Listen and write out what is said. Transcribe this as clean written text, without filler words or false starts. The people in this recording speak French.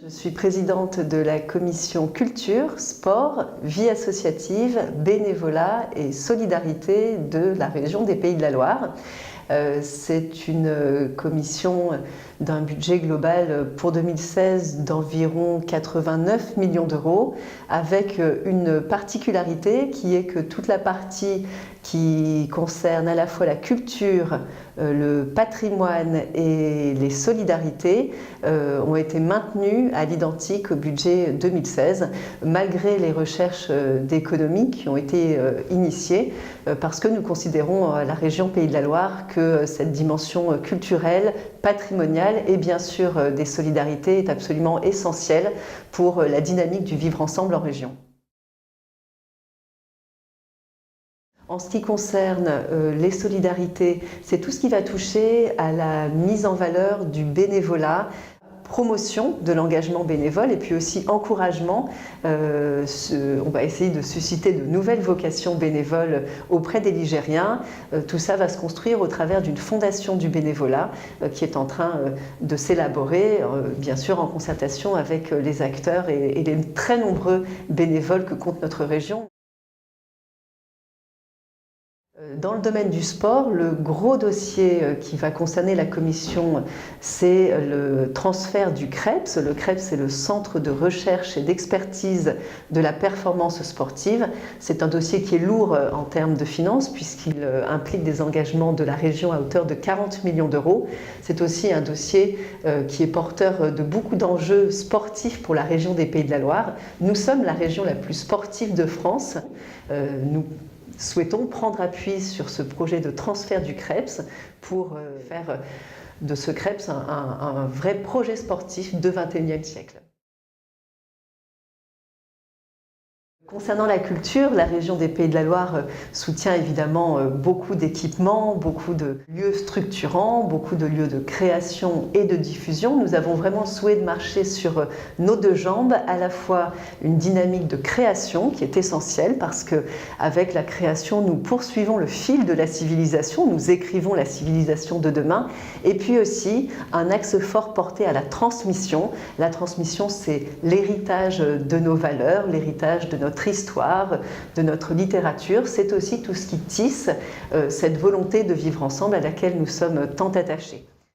Je suis présidente de la commission culture, sport, vie associative, bénévolat et solidarité de la région des Pays de la Loire. C'est une commission d'un budget global pour 2016 d'environ 89 millions d'euros, avec une particularité qui est que toute la partie qui concerne à la fois la culture, le patrimoine et les solidarités ont été maintenues à l'identique au budget 2016, malgré les recherches d'économie qui ont été initiées, parce que nous considérons à la région Pays de la Loire que cette dimension culturelle, patrimoniale et bien sûr des solidarités est absolument essentielle pour la dynamique du vivre ensemble en région. En ce qui concerne les solidarités, c'est tout ce qui va toucher à la mise en valeur du bénévolat, promotion de l'engagement bénévole et puis aussi encouragement. On va essayer de susciter de nouvelles vocations bénévoles auprès des Ligériens. Tout ça va se construire au travers d'une fondation du bénévolat qui est en train de s'élaborer, bien sûr en concertation avec les acteurs et les très nombreux bénévoles que compte notre région. Dans le domaine du sport, le gros dossier qui va concerner la commission, c'est le transfert du CREPS. Le CREPS, c'est le Centre de recherche et d'expertise de la performance sportive. C'est un dossier qui est lourd en termes de finances puisqu'il implique des engagements de la région à hauteur de 40 millions d'euros. C'est aussi un dossier qui est porteur de beaucoup d'enjeux sportifs pour la région des Pays de la Loire. Nous sommes la région la plus sportive de France. Nous souhaitons prendre appui sur ce projet de transfert du CREPS pour faire de ce CREPS un vrai projet sportif de XXIe siècle. Concernant la culture, la région des Pays de la Loire soutient évidemment beaucoup d'équipements, beaucoup de lieux structurants, beaucoup de lieux de création et de diffusion. Nous avons vraiment le souhait de marcher sur nos deux jambes, à la fois une dynamique de création qui est essentielle parce qu'avec la création, nous poursuivons le fil de la civilisation, nous écrivons la civilisation de demain, et puis aussi un axe fort porté à la transmission. La transmission, c'est l'héritage de nos valeurs, l'héritage de notre histoire, de notre littérature. C'est aussi tout ce qui tisse cette volonté de vivre ensemble à laquelle nous sommes tant attachés.